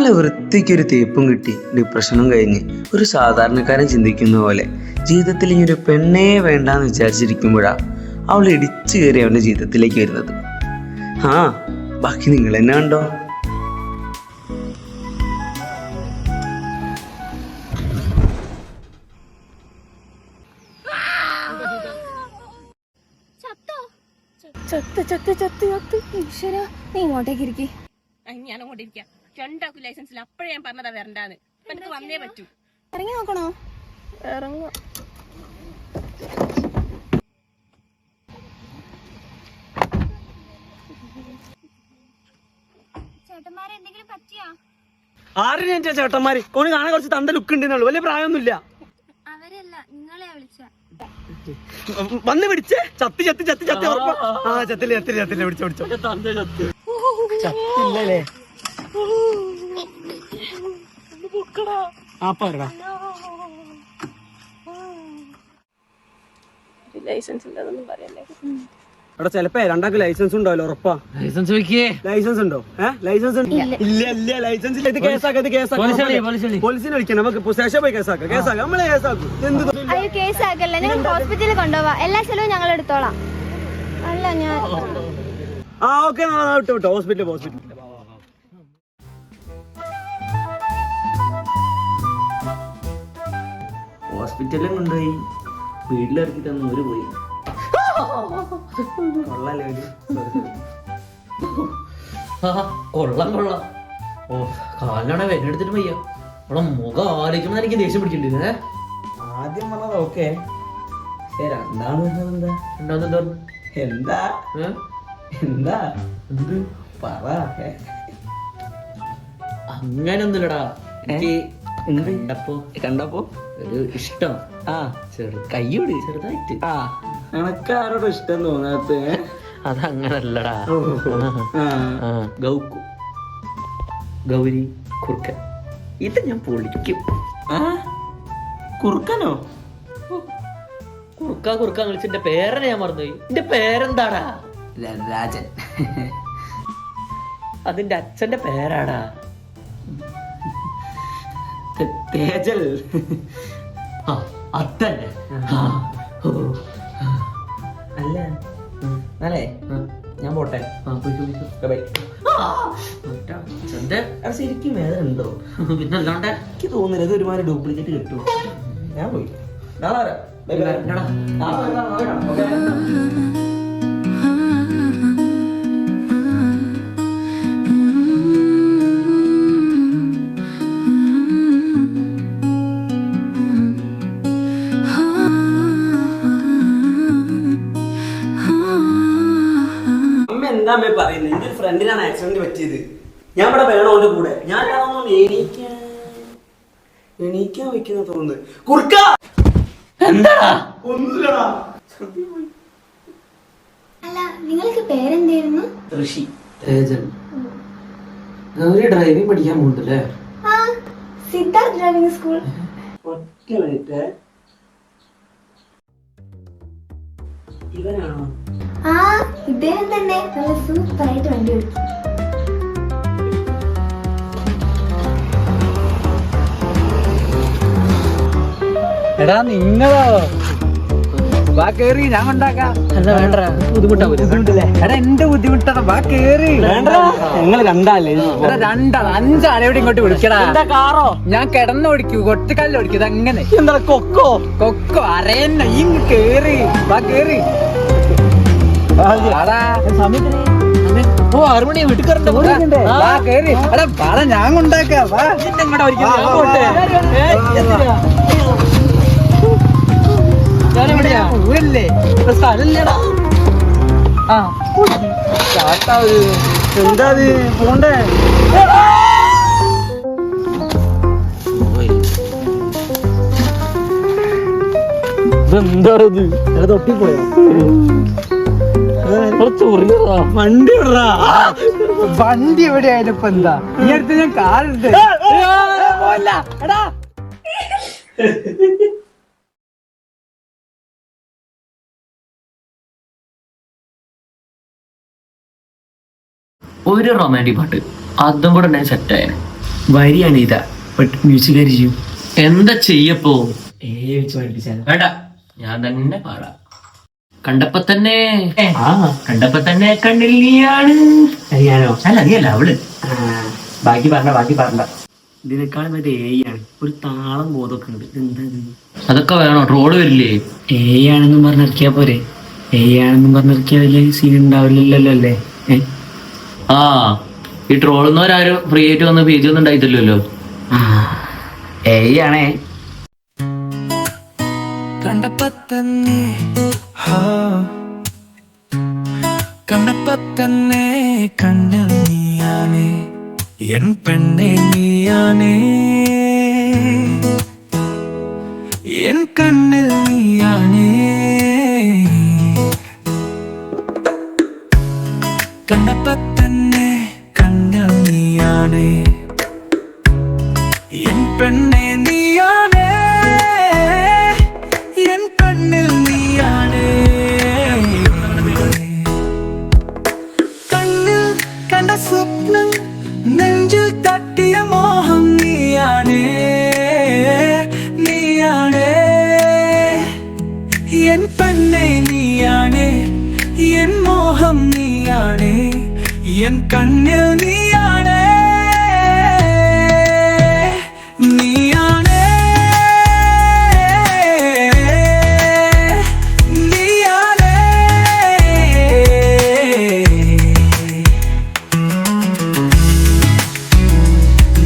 നല്ല വൃത്തിക്കൊരു തേപ്പും കിട്ടി ഡിപ്രഷനും കഴിഞ്ഞ് ഒരു സാധാരണക്കാരൻ ചിന്തിക്കുന്ന പോലെ ജീവിതത്തിൽ ഇനി ഒരു പെണ്ണേ വേണ്ടാന്ന് വിചാരിച്ചിരിക്കുമ്പോഴാണ് അവൾ ഇടിച്ചു കയറി അവൻ്റെ ജീവിതത്തിലേക്ക് വരുന്നത്. ബാക്കി നിങ്ങൾ തന്നെ കണ്ടോ. നീ ഇങ്ങോട്ടേക്ക് ഇരിക്കേ. ഞാൻ അങ്ങോട്ട് ഇരിക്കാം. രണ്ടാക്കും ലൈസൻസിൽ അപ്പോഴേ ഞാൻ പറഞ്ഞതാ വരണ്ടാന്ന്. എനിക്ക് വന്നേ പറ്റൂ. ഇറങ്ങി നോക്കണോ? ഇറങ്ങാം. ചേട്ടന്മാരെ എന്തെങ്കിലും പറ്റിയാ? ആരും എന്റെ ചേട്ടന്മാര് കോണി കാണാൻ കുറച്ച് തണ്ട ലുക്ക് ഉണ്ടെന്നുള്ളു, വലിയ പ്രായമൊന്നുമില്ല. അവരല്ല, നിങ്ങളെ വിളിച്ച. വന്ന് പിടിച്ചേ. ചത്തി ചത്തി ചത്തി ചത്തി ഉറപ്പാ. ചത്തില്ല ചത്തില്ല ചത്തില്ല പിടിച്ചോ പിടിച്ചോ. ചത്തില്ലേ? ലൈസൻസ് ഇല്ലെന്നൊന്നും പറയല്ലേ. അവിടെ ചിലപ്പോ രണ്ടാൾക്ക് ലൈസൻസ് ഉണ്ടാവല്ലോ, ഉറപ്പാ. ലൈസൻസ് ലൈസൻസ് ഉണ്ടോ? ലൈസൻസ് ഇല്ല ഇല്ല ലൈസൻസ് ഇല്ല. ഇത് കേസാക്കാം. പോലീസിനെ വിളിക്കാം. നമുക്ക് സ്റ്റേഷൻ പോയി കേസാക്കാം. നമ്മളെ കേസാക്കും. അയ്യോ കേസാക്കല്ലേ, ഞങ്ങൾ ഹോസ്പിറ്റലിൽ കൊണ്ടുപോവാ. എല്ലാ ചെലവും ഞങ്ങൾ എടുത്തോളാം. അല്ല ഞാൻ ഓക്കെ വിട്ടോ ഹോസ്പിറ്റലിൽ. ഹോസ്പിറ്റലിലും കൊണ്ടുപോയി വീട്ടിലിറക്കി തന്നു ഒരു പോയി. കൊള്ളാം. കാലിനാണെ വെനെടുത്തിട്ട് വയ്യ. അവളെ മുഖം ആലോചിക്കുമ്പോൾ എനിക്ക് ദേഷ്യം പിടിച്ചിട്ടുണ്ട്. ആദ്യം പറഞ്ഞത് ഓക്കെ, രണ്ടാമത് പറഞ്ഞത് എന്താ എന്താ എന്ത് പറ. അങ്ങനൊന്നുമില്ലടാ. എനിക്ക് കണ്ടപ്പോ ഒരു ഇഷ്ടം. കയ്യോട് ചെറുതായിട്ട്. എനക്കാരോടും ഇഷ്ടം തോന്നാത്ത. അതങ്ങനല്ലടാ. ഗൗക്കു ഗൗരി കുറുക്കൻ ഇത് ഞാൻ പൊളിക്കും. കുറുക്കനോ? കുറുക്ക വിളിച്ച് എന്റെ പേരനെ ഞാൻ മറന്നുപോയി. എന്റെ പേരെന്താടാ? രാജൻ. അതിന്റെ അച്ഛന്റെ പേരാടാ തേജൽ. അതന്നെ. അല്ല അല്ലേ, ഞാൻ പോട്ടെ. ശരിക്കും വേദന ഉണ്ടോ? പിന്നല്ലാണ്ട് എനിക്ക് തോന്നുന്നില്ല, ഇത് ഒരുമാതിരി ഡ്യൂപ്ലിക്കേറ്റ് കിട്ടും. ഞാൻ പോയി. നാളെ വരാം. Bye bye. എന്താ അമ്മ പറയുന്നത്? എന്റെ ഒരു ഫ്രണ്ടിനാണ് ആക്സിഡന്റ് പറ്റിയത്. ഞാൻ ഇവിടെ വേണോ അവന്റെ കൂടെ? ഞാൻ എണീക്കാൻ വെക്കുന്ന തോന്നുന്നത്. കുറുക്ക എന്താ ഒന്നുമില്ലടാ. അല്ല, നിങ്ങൾക്ക് പേരെന്തായിരുന്നു? ഋഷി. തേജൻ. ഗൗരി ഡ്രൈവിംഗ് പഠിക്കാൻ പോകുന്നുണ്ടല്ലേ? Siddharth driving school. ഒറ്റ മിനിറ്റ്. ഇവനാണോ? ഇദ്ദേഹം തന്നെ. നല്ല സൂപ്പറായിട്ട് വണ്ടി ഓടിക്കും. എടാ നിങ്ങളോ? വാ കേറി, ഞാൻ കൊണ്ടാക്കാം. ബുദ്ധിമുട്ടാവൂലേ? എടാ എന്റെ ബുദ്ധിമുട്ടാണ്. വാ കേറി. ഞങ്ങള് രണ്ടാളേ, രണ്ടാള് അഞ്ചാളെ എവിടെ ഇങ്ങോട്ട് വിളിക്കടാ. കാറോ? ഞാൻ കിടന്ന് ഓടിക്കൂ, ഒറ്റക്കാലിൽ ഓടിക്കും. അങ്ങനെ എന്താ കൊക്കോ അറിയണ്ട. ഈ കേറി, വാ കേറി. 6 മണി വീട്ടിൽ കയറണ്ടേ? ഞാൻ കൊണ്ടാക്കാം. സ്ഥലല്ലേടാ. എന്താ പോണ്ടേ? ഇതെന്താണത്? തൊട്ടിപ്പോയോ? വണ്ടി എവിടെയായാലും ഇപ്പൊ എന്താ? ഈ അടുത്ത് ഞാൻ കാറുണ്ട്. ഒരു റൊമാൻറ്റിക് പാട്ട് അതും കൂടെ ഉണ്ടെങ്കിൽ സെറ്റായ വരിയാണ് ഇതാ മ്യൂസിക് അരിച്ചു എന്താ ചെയ്യപ്പോ? വെച്ച് പഠിപ്പിച്ചാൽ വേണ്ട, ഞാൻ തന്നെ പാടാം. കണ്ടപ്പോ തന്നെ കണ്ണിൽ നീയാണ്. അറിയാനോ? അല്ല നീയല്ല അവള്. ബാക്കി പറഞ്ഞ ഇതിനേക്കാളും മറ്റേ ആണ് ഒരു താളം ബോധമൊക്കെ ഉണ്ട്. എന്താ അതൊക്കെ വേണോ? ട്രോള് വരില്ലേ? ആണെന്നും പറഞ്ഞിറക്കിയാ പോരെ? ആണെന്നും പറഞ്ഞിറക്കിയാ വലിയ സീൻ ഉണ്ടാവില്ലല്ലോ അല്ലേ? ആ, ഈ ട്രോളുന്നവരാരും ഫ്രീ ആയിട്ട് വന്ന് പേജ് ഒന്നും ഉണ്ടായിട്ടില്ലല്ലോ. ആണേ. കണ്ടപ്പത്തന്നെ കണ്ടപ്പത്തന്നെ കണ്ണിൽ നീയാണേ എൻ പെണ്ണെ നീയാണേ എൻ കണ്ണിൽ നീയാണേ കണ്ടപ്പത്തന്നെ കണ്ണിൽ നീയാണേ എൻ പെണ്ണെ നീയാണേ എൻ കണ്ണിൽ നീയാണേ കണ്ണിൽ കണ്ട സ്വപ്നം നെഞ്ചിൽ തട്ടിയ മോഹം നീയാണേ നീയാണേ എൻ പെണ്ണെ നീയാണേ എൻ മോഹം നീയാണേ എൻ കണ്ണിൽ നീയാണേ നീയാണേ നീയാണേ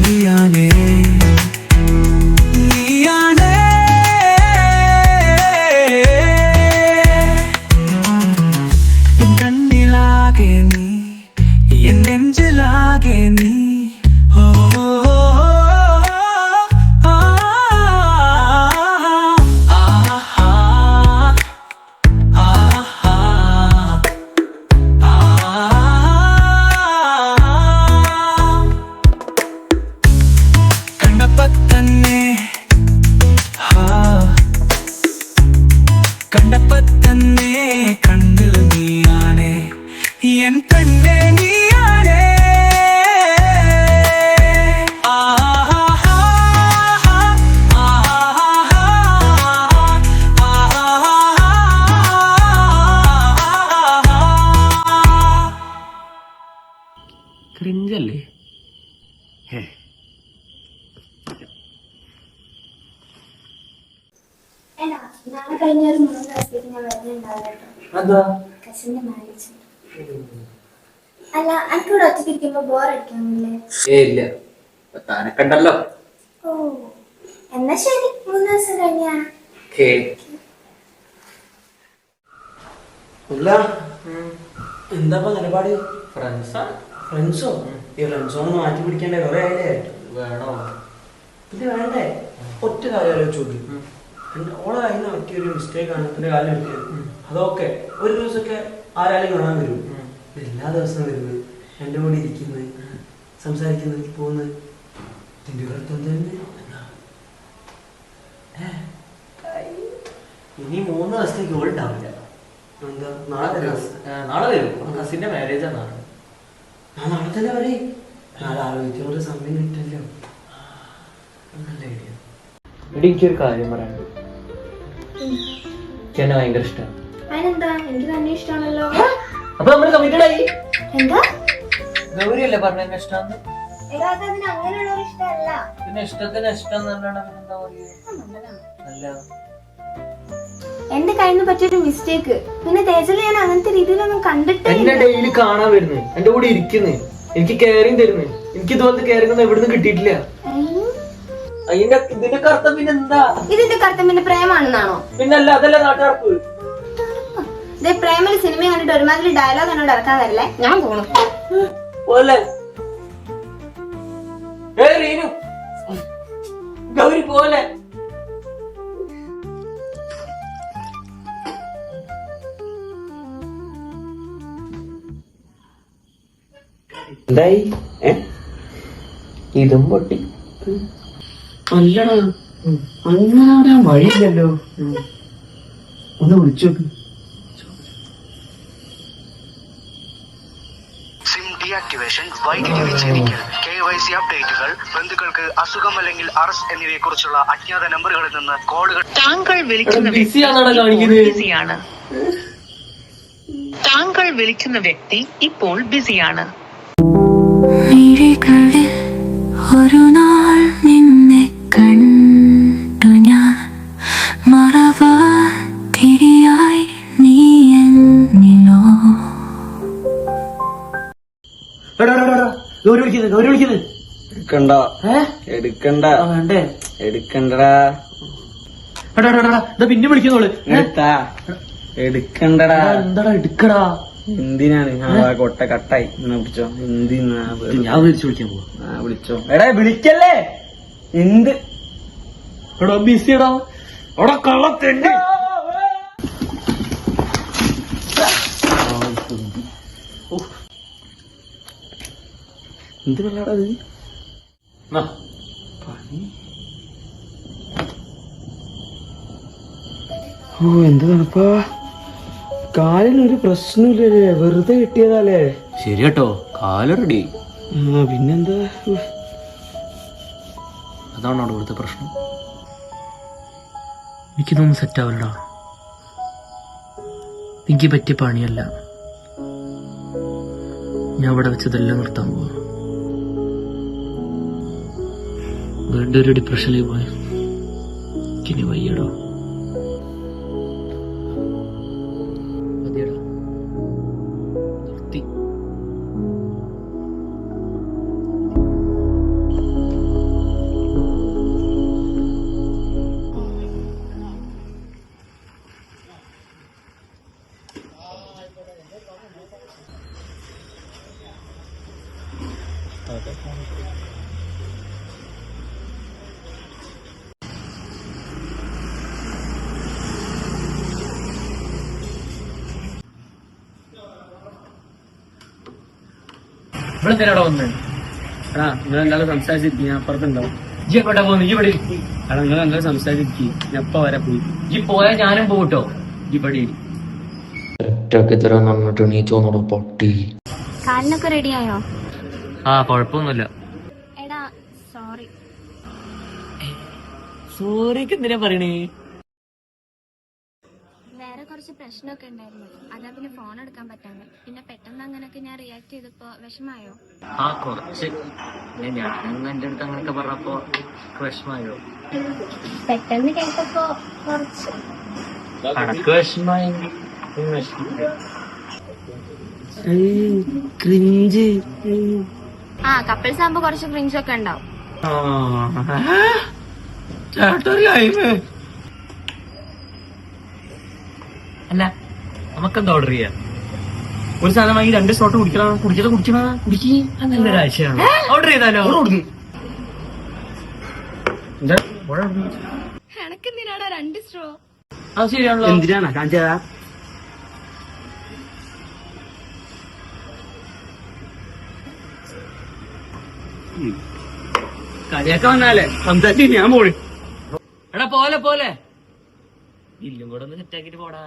നീയാണേ നീയാണേ എൻ കണ്ണിലാകെ നീ എൻ നെഞ്ചിലാകെ നീ ഓ കണ്ടപ്പത്തന്നെ കണ്ടപ്പത്തന്നെ കണ്ണിൽ നീയാണേ എൻ കണ്ണേ നീയാണേ ക്രിഞ്ചല്ലേ? നാളെ കഴിഞ്ഞ ഒരു 3 ദിവസത്തേക്ക് ഞാൻ വരുന്നുണ്ടാവില്ല. കസിന്റെ മാരേജ്. അല്ല, എനിക്കിവിടെ ഒറ്റയ്ക്ക് ഇരിക്കുമ്പോ ബോർ അടിക്കാനില്ലേ? ഇല്ല, താനക്കണ്ടല്ലോ. ഓ, എന്നാ ശരി, 3 ദിവസം കഴിഞ്ഞാണ്. എന്താ നിലപാട്? ഫ്രണ്ട്സാ? ഫ്രണ്ട്സോ? ഈ ഫ്രണ്ട്സോന്ന് മാറ്റി പിടിക്കണ്ടേ? കുറെ ആയില്ലേ? വേണോ? ഇത് വേണ്ടേ? ഒറ്റ കാര്യം ആലോചിച്ച് നോക്കി. ഓളെ കയ്യിൽ നിന്ന് പറ്റിയൊരു മിസ്റ്റേക്ക് ആണ് എന്റെ കാലം എടുത്തത്. അതൊക്കെ ഒരു ദിവസമൊക്കെ ആരാലും കാണാൻ വരും. എല്ലാ ദിവസവും വരുന്നത്, എന്റെ കൂടെ ഇരിക്കുന്നത്, സംസാരിക്കുന്നത്, പോകുന്നത്. ഇതിന്റെ കറുത്തം തന്നെ. ഇനി 3 ദിവസത്തേക്ക് ഓൾഡാവില്ല. എന്താ നാളെ നാളെ വരും. കസിന്റെ മാരേജാ നാളെ. നാളെ തന്നെ പറയും. നാളെ ആലോചിച്ചോണ്ട് സമയം കിട്ടല്ലോ. നല്ല ഐഡിയ. എനിക്കൊരു കാര്യം പറയാനുണ്ട്. എന്നെ ഭയങ്കര ഇഷ്ടമാണ്. അതിനെന്താ, എനിക്ക് തന്നെ ഇഷ്ടമാണല്ലോ. അപ്പൊ നമ്മള് കമ്മിറ്റഡ് ആയി. എന്താ ഗൗരി അല്ലേ പറഞ്ഞ എന്നെ ഇഷ്ടമാണ്? അതിന് അങ്ങനെയുള്ള ഒരു ഇഷ്ടമല്ല. പിന്നെ ഇഷ്ടത്തിന് ഇഷ്ടം തന്നെയാണ്. എന്താ പറയുക? അല്ല, എന്റെ കയ്യിൽ നിന്ന് പറ്റിയൊരു മിസ്റ്റേക്ക്. പിന്നെ തേജല് ഞാൻ അങ്ങനത്തെ രീതിയിലൊന്നും കണ്ടിട്ടേ എന്നെ ഡെയിലി കാണാൻ വരുന്നത്, എന്റെ കൂടെ ഇരിക്കുന്നത്, എനിക്ക് കെയറിങ് തരുന്നത്. എനിക്ക് ഇതുപോലത്തെ കെയറിങ് ഒന്നും എവിടുന്ന് കിട്ടിയിട്ടില്ല. ഇതിന്റെ കറുത്തം പിന്നെ എന്താ? ഇതിന്റെ കറുത്തം പിന്നെ പ്രേമാണെന്നാണോ? പിന്നല്ല, അതല്ല നാട്ടുകാർക്ക്. പ്രേമില് സിനിമ കണ്ടിട്ട് ഒരുമാതിരി ഡയലോഗ് എന്നോട് ഇറക്കാൻ വരില്ലേ? ഞാൻ പോണു. ഗൗരി പോലെ എന്തായി? ഇതും പൊട്ടി. അല്ലടാ, അങ്ങനെ വരാൻ വഴിയില്ലല്ലോ. ഒന്ന് വിളിച്ചു നോക്ക്. ഡീആക്ടിവേഷൻ, വൈദ്യുതി വിച്ഛേദിക്കൽ, KYC അപ്ഡേറ്റുകൾ, ബന്ധുക്കൾക്ക് അസുഖം അല്ലെങ്കിൽ അറസ്റ്റ് എന്നിവയെ കുറിച്ചുള്ള അജ്ഞാത നമ്പറുകളിൽ നിന്ന് കോളുകൾ. താങ്കൾ വിളിക്കുന്ന ബിസിയാണ്. താങ്കൾ വിളിക്കുന്ന വ്യക്തി ഇപ്പോൾ ബിസിയാണ്. ഒരു നാൾ നിന്നെ കണ്ടു ഞാൻ മറവാതിരിയായി നീ എന്നിലോ. എടുക്കണ്ട എടുക്കണ്ട വേണ്ടേ എടുക്കണ്ടടാ. പിന്നെ വിളിക്കുന്നോള് എടുത്താ എടുക്കണ്ടടാ. എന്താടാ എടുക്കടാ. എന്തിനാണ് കൊട്ട കട്ടായി എന്നാ പിടിച്ചോ. എന്തിനാ ഞാൻ വിളിച്ചു വിളിക്കാൻ പോവാ. വിളിച്ചോ. എടാ വിളിക്കല്ലേ. എന്ത് എടാ ബിസിടാ. അവിടെ കള്ളത്തന്നെ. എന്ത് വെള്ളാടാ ഇത്? ഓ എന്ത് തണുപ്പാ. കാലിനൊരു പ്രശ്നമില്ലല്ലേ, വെറുതെ കിട്ടിയതാലേ. ശരി കേട്ടോ, കാല് റെഡി. പിന്നെന്താ. അതാണോ ഇവിടുത്തെ പ്രശ്നം? എനിക്കിതൊന്നും സെറ്റ് ആവില്ലടാ. എനിക്ക് പറ്റിയ പണിയല്ല. ഞാൻ ഇവിടെ വെച്ചതെല്ലാം നിർത്താൻ പോവാ. വീണ്ടും ഒരു ഡിപ്രഷനിലേക്ക് പോയി. എനിക്കിനി വയ്യടോ. മതിയടാ, നിർത്തി. ഇവിടെ എന്തിനാടാ വന്നേ? നിങ്ങൾ എന്തായാലും സംസാരിച്ചിരിക്കും, ഞാൻ അപ്പുറത്തുണ്ടാവും. ഇജ്ജ് എവിടെ പോകുന്നു? ഇജ്ജ് ഇവിടെ കാരണം നിങ്ങൾ എന്തായാലും സംസാരിച്ചിരിക്കും, ഞാൻ എപ്പ വരെ പോയി. ഇജ്ജ് പോയാൽ ഞാനും പോകട്ടോ. ഇജ്ജ് ഇവിടെ ഒറ്റക്ക് തരാൻ നന്നിട്ട് നീച്ചോന്നോടോ പൊട്ടി. കാലിനൊക്കെ റെഡിയായോ? കൊഴപ്പൊന്നുമില്ല. എടാ സോറി. സോറിക്ക് എന്തിനാ പറയണേ? വേറെ കുറച്ച് പ്രശ്നമൊക്കെ ഉണ്ടായിരുന്നു, അതാ പിന്നെ ഫോൺ എടുക്കാൻ പറ്റാണ്ട്. പിന്നെ പെട്ടെന്ന് അങ്ങനെയൊക്കെ ഞാൻ റിയാക്ട് ചെയ്തപ്പോ വിഷമായോ? കുറച്ച്. ഞാൻ എന്റെ അടുത്ത് അങ്ങനെയൊക്കെ പറഞ്ഞപ്പോ വിഷമായോ? പെട്ടെന്ന് കേട്ടപ്പോ കുറച്ച്. കണക്ക് വിഷമായി. ക്രിഞ്ച്. കപ്പിൾസ് ആകുമ്പോ കുറച്ച് ക്രിഞ്ച് ഒക്കെ ഉണ്ടാവും. അല്ല, നമുക്കെന്താ ഓർഡർ ചെയ്യാം? ഒരു സാധനം വാങ്ങി 2 ഷോട്ട് കുടിക്കണം. കുടിക്കി നല്ല ഒരാഴ്ചയാണ്. ഓർഡർ ചെയ്താലോ? എനക്കെന്തിനാടാ 2 സ്ട്രോ? അത് ശരിയാണല്ലോ. എന്തിനാണ് കാഞ്ചാ? കളിയൊക്കെ വന്നാലേ സംസാരിച്ച് ഞാൻ പോയി. എടാ പോലെ ഇല്ലും കൂടെ ഒന്ന് സെറ്റാക്കിട്ട് പോടാ.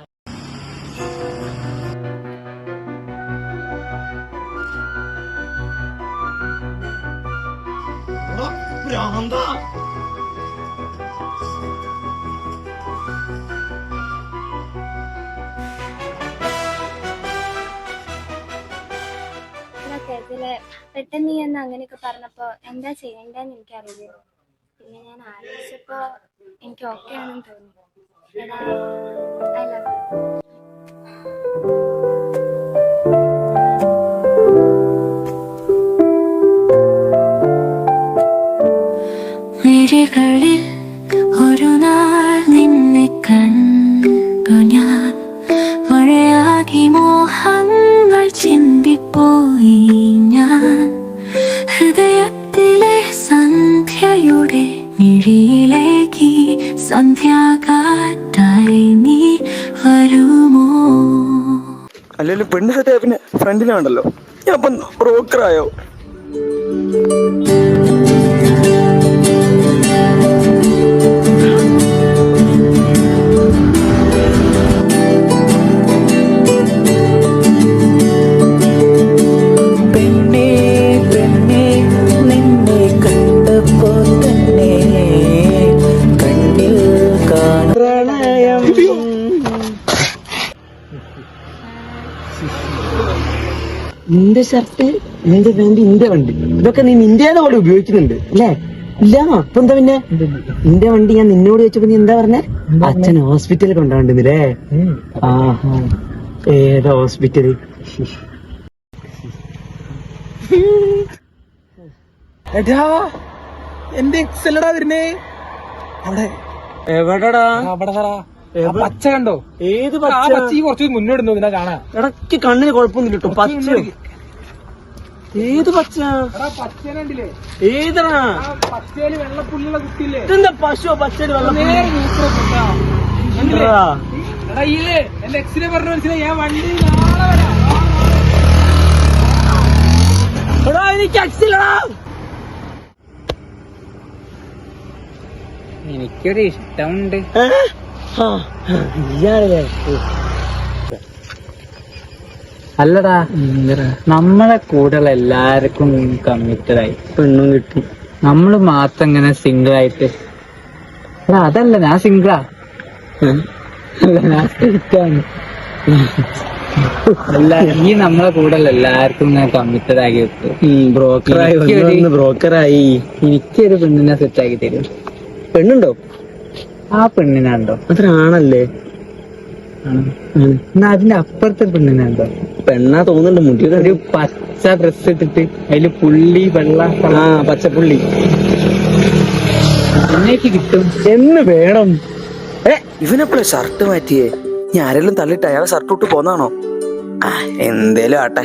പെട്ടെന്ന് നീ എന്ന് അങ്ങനെയൊക്കെ പറഞ്ഞപ്പോ എന്താ ചെയ്യണ്ടെന്ന് എനിക്കറിയില്ല. പിന്നെ ഞാൻ ആലോചിച്ചപ്പോ എനിക്ക് ഓക്കെ ആണെന്ന് തോന്നി. എടാ ഐ ലവ് യു. മിഴികളിൽ ഒരു നാൾ നിന്നെ കണ്ടു ഞാൻ മഴയാകി മോഹങ്ങൾ ചിന്തിപ്പോയി ഞാൻ ഹൃദയത്തിലെ സന്ധ്യയുടെ മിഴിയിലേക്ക് സന്ധ്യാകാറ്റായി നീ വരുമോ? അല്ലെങ്കിൽ പെണ്ണ് സെറ്റായ പിന്നെ ഫ്രണ്ടിലാണല്ലോ ഞാൻ ഇപ്പം ബ്രോക്കറായോ? പെണ്ണെ നിന്റെ ഷർട്ട്, നിന്റെ പാന്റ്, നിന്റെ വണ്ടി, ഇതൊക്കെ നീ നിന്റേത് പോലെ ഉപയോഗിക്കുന്നുണ്ട് അല്ലേ? ഇല്ല അപ്പൊ എന്താ പിന്നെ നിന്റെ വണ്ടി ഞാൻ നിന്നോട് ചോദിച്ചപ്പോ നീ എന്താ പറഞ്ഞേ? അച്ഛൻ ഹോസ്പിറ്റലിൽ കൊണ്ടുപോകണ്ടെന്നില്ലേ? ആഹാ, ഏതാ ഹോസ്പിറ്റല്? എടാ എന്റെ എക്സലടാ വരുന്നേ. അവിടെ എവിടെടാ? അവിടെ സാറാ പച്ച കണ്ടോ? ഏത് ആ പച്ച കുറച്ച് മുന്നോട്ട് നിന്നാ കാണാ. ഇടയ്ക്ക് കണ്ണിന് കുഴപ്പമൊന്നുമില്ല കേട്ടോ. പച്ച ഏത് പച്ച? പച്ചേനെ കണ്ടില്ലേ? ഏതാ പച്ചയില് വെള്ളപ്പുള്ളിയുള്ള കുട്ടിയില്ലേ? ഇതെന്താ പശുവോ? പച്ചല് വെള്ളം എടാ ഇല്ലേ എന്റെ എക്സിനെ പറഞ്ഞു മനസ്സിലായി. ഞാൻ വണ്ടി നാളെ വരാം. എനിക്ക് അക്സിലടാ. എനിക്കൊരു ഇഷ്ടമുണ്ട്. അല്ലടാ, നമ്മളെ കൂടെയുള്ള എല്ലാവർക്കും കമ്മിറ്റഡ് ആയി പെണ്ണും കിട്ടി. നമ്മള് മാത്രം ഇങ്ങനെ സിംഗിൾ ആയിട്ട്. എടാ അതല്ല, ഞാൻ സിംഗിളാ. അല്ല, ഞാൻ സ്ട്രിക്റ്റാണ്. അല്ല, ഈ നമ്മളെ കൂടെയുള്ള എല്ലാവർക്കും ഇങ്ങനെ കമ്മിറ്റഡ് ആക്കി കിട്ടും. ബ്രോക്കറായി എനിക്കൊരു പെണ്ണിനെ സെറ്റ് ആക്കി തരും. പെണ്ണുണ്ടോ? ആ പെണ്ണിനുണ്ടോ? അതൊരാണല്ലേ? എന്നാ അതിന്റെ അപ്പുറത്തെ പെണ്ണിനുണ്ടോ? പെണ്ണാ തോന്നുന്നുണ്ട്. മുടിയൊക്കെ ഒരു പച്ച ഡ്രസ് ഇട്ടിട്ട് അതില് പുള്ളി വെള്ള പച്ചപ്പുള്ളി എന്നേക്ക് കിട്ടും. എന്ന് വേണം. ഇവനെപ്പോഴും ഷർട്ട് മാറ്റിയേ? ഞാൻ ആരെങ്കിലും തള്ളിട്ട് അയാളെ ഷർട്ട് ഇട്ട് പോന്നാണോ? എന്തേലും ആട്ടെ.